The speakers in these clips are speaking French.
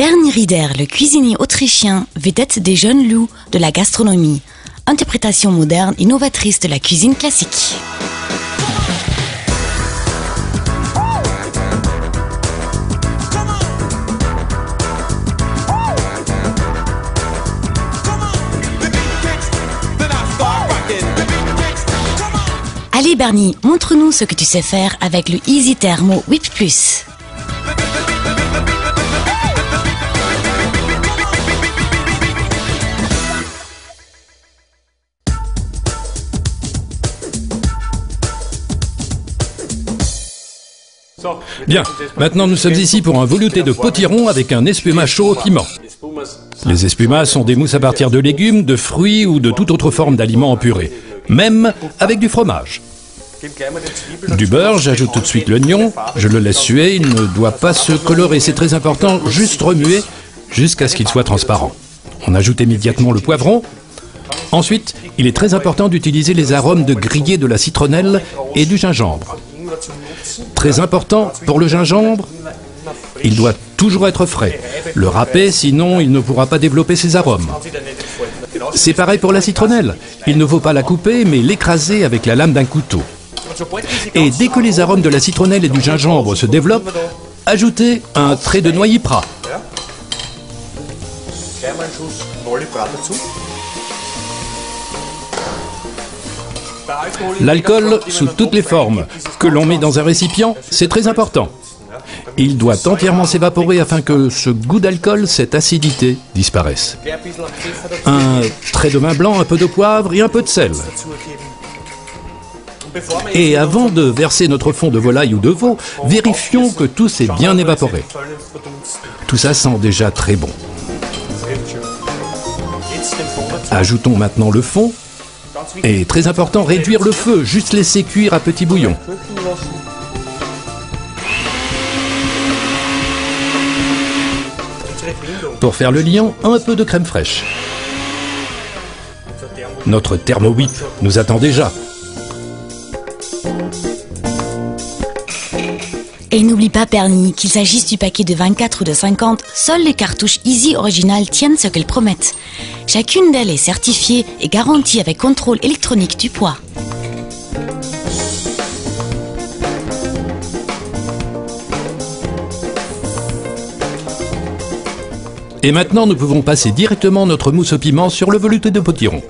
Bernie Rieder, le cuisinier autrichien, vedette des jeunes loups de la gastronomie. Interprétation moderne, innovatrice de la cuisine classique. Allez Bernie, montre-nous ce que tu sais faire avec le Easy Thermo Whip Plus. Bien, maintenant nous sommes ici pour un velouté de potiron avec un espuma chaud au piment. Les espumas sont des mousses à partir de légumes, de fruits ou de toute autre forme d'aliments en purée, même avec du fromage. Du beurre, j'ajoute tout de suite l'oignon, je le laisse suer, il ne doit pas se colorer, c'est très important, juste remuer jusqu'à ce qu'il soit transparent. On ajoute immédiatement le poivron. Ensuite, il est très important d'utiliser les arômes de grillé de la citronnelle et du gingembre. Très important, pour le gingembre, il doit toujours être frais. Le râper, sinon il ne pourra pas développer ses arômes. C'est pareil pour la citronnelle. Il ne faut pas la couper, mais l'écraser avec la lame d'un couteau. Et dès que les arômes de la citronnelle et du gingembre se développent, ajoutez un trait de noyer prat. L'alcool, sous toutes les formes, que l'on met dans un récipient, c'est très important. Il doit entièrement s'évaporer afin que ce goût d'alcool, cette acidité, disparaisse. Un trait de vin blanc, un peu de poivre et un peu de sel. Et avant de verser notre fond de volaille ou de veau, vérifions que tout s'est bien évaporé. Tout ça sent déjà très bon. Ajoutons maintenant le fond. Et très important, réduire le feu, juste laisser cuire à petit bouillon. Pour faire le liant, un peu de crème fraîche. Notre Thermo Whip nous attend déjà. Et n'oublie pas Bernie, qu'il s'agisse du paquet de 24 ou de 50, seules les cartouches Easy originales tiennent ce qu'elles promettent. Chacune d'elles est certifiée et garantie avec contrôle électronique du poids. Et maintenant, nous pouvons passer directement notre mousse au piment sur le velouté de potiron.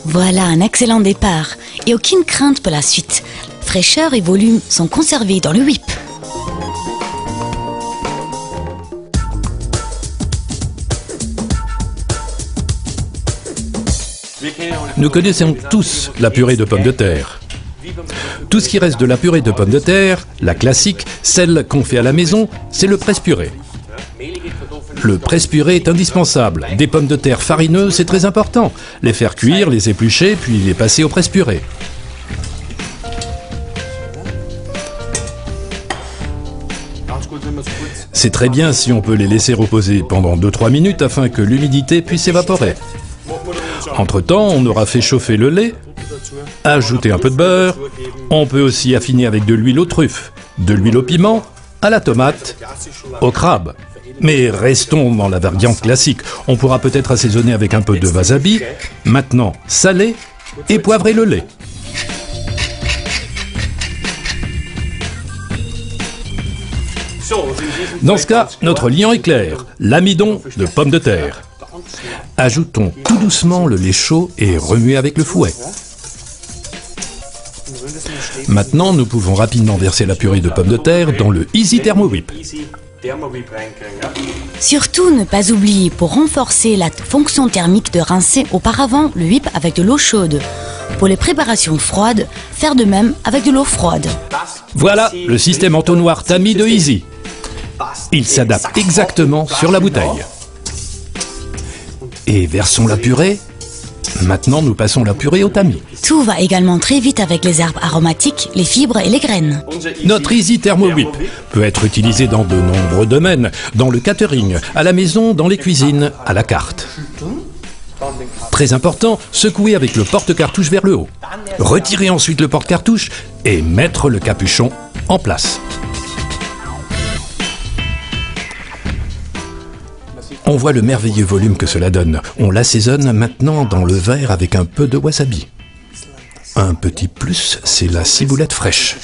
Voilà un excellent départ et aucune crainte pour la suite. Fraîcheur et volume sont conservés dans le whip. Nous connaissons tous la purée de pommes de terre. Tout ce qui reste de la purée de pommes de terre, la classique, celle qu'on fait à la maison, c'est le presse-purée. Le presse-purée est indispensable. Des pommes de terre farineuses, c'est très important. Les faire cuire, les éplucher, puis les passer au presse-purée. C'est très bien si on peut les laisser reposer pendant 2-3 minutes afin que l'humidité puisse s'évaporer. Entre-temps, on aura fait chauffer le lait, ajouter un peu de beurre, on peut aussi affiner avec de l'huile aux truffes, de l'huile au piment, à la tomate, au crabe. Mais restons dans la variante classique, on pourra peut-être assaisonner avec un peu de wasabi, maintenant saler et poivrer le lait. Dans ce cas, notre liant est clair, l'amidon de pommes de terre. Ajoutons tout doucement le lait chaud et remuer avec le fouet. Maintenant, nous pouvons rapidement verser la purée de pommes de terre dans le Easy Thermo Whip. Surtout ne pas oublier, pour renforcer la fonction thermique, de rincer auparavant le whip avec de l'eau chaude. Pour les préparations froides, faire de même avec de l'eau froide. Voilà le système entonnoir tamis de Easy. Il s'adapte exactement sur la bouteille. Et versons la purée. Maintenant, nous passons la purée au tamis. Tout va également très vite avec les herbes aromatiques, les fibres et les graines. Notre Easy Thermo Whip peut être utilisé dans de nombreux domaines, dans le catering, à la maison, dans les cuisines, à la carte. Très important, secouer avec le porte-cartouche vers le haut. Retirer ensuite le porte-cartouche et mettre le capuchon en place. On voit le merveilleux volume que cela donne. On l'assaisonne maintenant dans le verre avec un peu de wasabi. Un petit plus, c'est la ciboulette fraîche.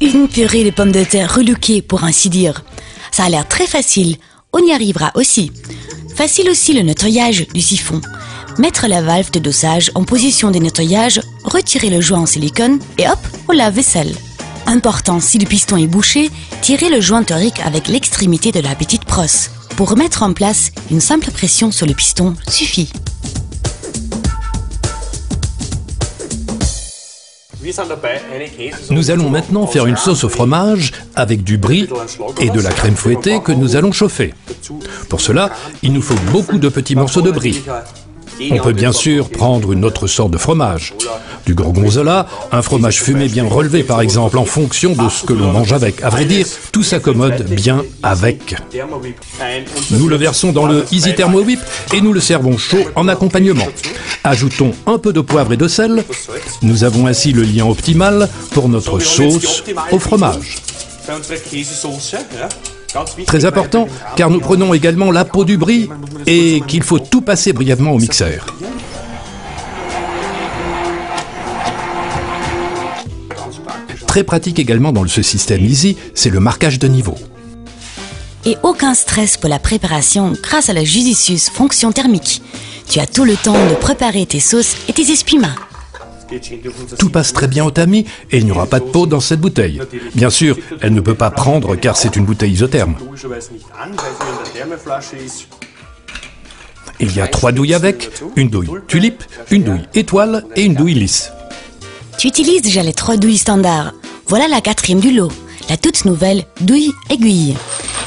Une purée de pommes de terre relookée, pour ainsi dire. Ça a l'air très facile. On y arrivera aussi. Facile aussi le nettoyage du siphon. Mettre la valve de dosage en position de nettoyage, retirer le joint en silicone et hop, au lave-vaisselle. Important, si le piston est bouché, tirez le joint torique avec l'extrémité de la petite brosse. Pour remettre en place, une simple pression sur le piston suffit. Nous allons maintenant faire une sauce au fromage avec du brie et de la crème fouettée que nous allons chauffer. Pour cela, il nous faut beaucoup de petits morceaux de brie. On peut bien sûr prendre une autre sorte de fromage. Du gorgonzola, un fromage fumé bien relevé par exemple, en fonction de ce que l'on mange avec. À vrai dire, tout s'accommode bien avec. Nous le versons dans le Easy Thermo Whip et nous le servons chaud en accompagnement. Ajoutons un peu de poivre et de sel. Nous avons ainsi le lien optimal pour notre sauce au fromage. Très important, car nous prenons également la peau du brie et qu'il faut tout passer brièvement au mixeur. Très pratique également dans ce système Easy, c'est le marquage de niveau. Et aucun stress pour la préparation grâce à la judicieuse fonction thermique. Tu as tout le temps de préparer tes sauces et tes espumas. Tout passe très bien au tamis et il n'y aura pas de peau dans cette bouteille. Bien sûr, elle ne peut pas prendre car c'est une bouteille isotherme. Il y a 3 douilles avec, une douille tulipe, une douille étoile et une douille lisse. Tu utilises déjà les 3 douilles standards. Voilà la 4e du lot, la toute nouvelle douille aiguille.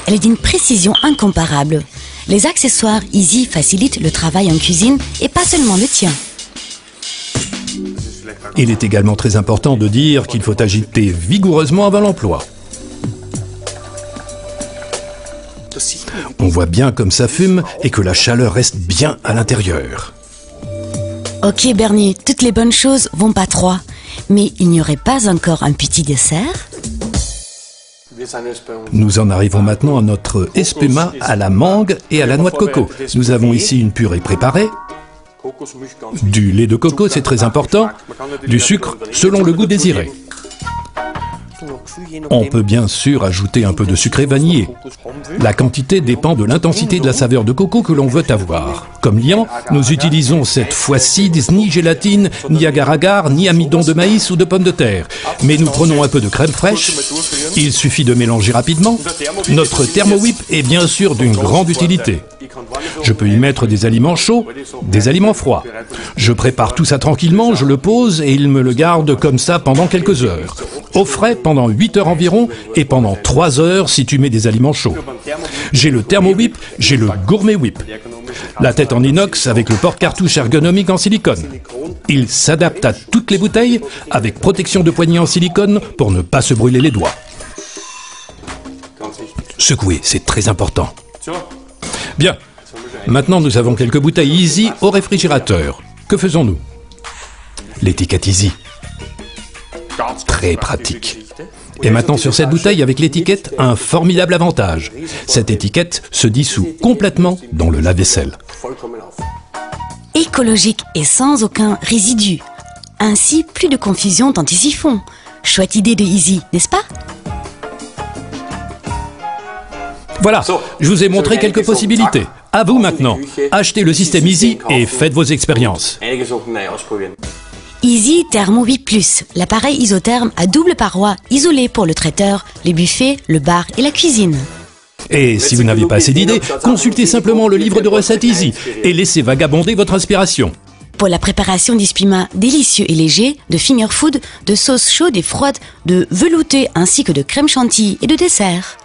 Elle est d'une précision incomparable. Les accessoires Easy facilitent le travail en cuisine et pas seulement le tien. Il est également très important de dire qu'il faut agiter vigoureusement avant l'emploi. On voit bien comme ça fume et que la chaleur reste bien à l'intérieur. Ok Bernie, toutes les bonnes choses vont pas trop. Mais il n'y aurait pas encore un petit dessert? Nous en arrivons maintenant à notre espuma à la mangue et à la noix de coco. Nous avons ici une purée préparée. Du lait de coco, c'est très important. Du sucre, selon le goût désiré. On peut bien sûr ajouter un peu de sucré vanillé. La quantité dépend de l'intensité de la saveur de coco que l'on veut avoir. Comme liant, nous utilisons cette fois-ci ni gélatine, ni agar-agar, ni amidon de maïs ou de pommes de terre. Mais nous prenons un peu de crème fraîche. Il suffit de mélanger rapidement. Notre Thermo Whip est bien sûr d'une grande utilité. Je peux y mettre des aliments chauds, des aliments froids. Je prépare tout ça tranquillement, je le pose et il me le garde comme ça pendant quelques heures. Au frais pendant 8 heures environ et pendant 3 heures si tu mets des aliments chauds. J'ai le Thermo Whip, j'ai le Gourmet Whip. La tête en inox avec le porte-cartouche ergonomique en silicone. Il s'adapte à toutes les bouteilles avec protection de poignée en silicone pour ne pas se brûler les doigts. Secouer, c'est très important. Bien, maintenant nous avons quelques bouteilles Easy au réfrigérateur. Que faisons-nous? L'étiquette Easy. Très pratique. Et maintenant sur cette bouteille avec l'étiquette, un formidable avantage. Cette étiquette se dissout complètement dans le lave-vaisselle. Écologique et sans aucun résidu. Ainsi, plus de confusion dans tes siphons. Chouette idée de Easy, n'est-ce pas? Voilà, je vous ai montré quelques possibilités. À vous maintenant. Achetez le système Easy et faites vos expériences. Easy Thermo Whip Plus, l'appareil isotherme à double paroi isolé pour le traiteur, les buffets, le bar et la cuisine. Et si vous n'avez pas assez d'idées, consultez simplement le livre de recettes Easy et laissez vagabonder votre inspiration. Pour la préparation d'espumas délicieux et légers, de finger food, de sauces chaudes et froides, de velouté ainsi que de crème chantilly et de dessert.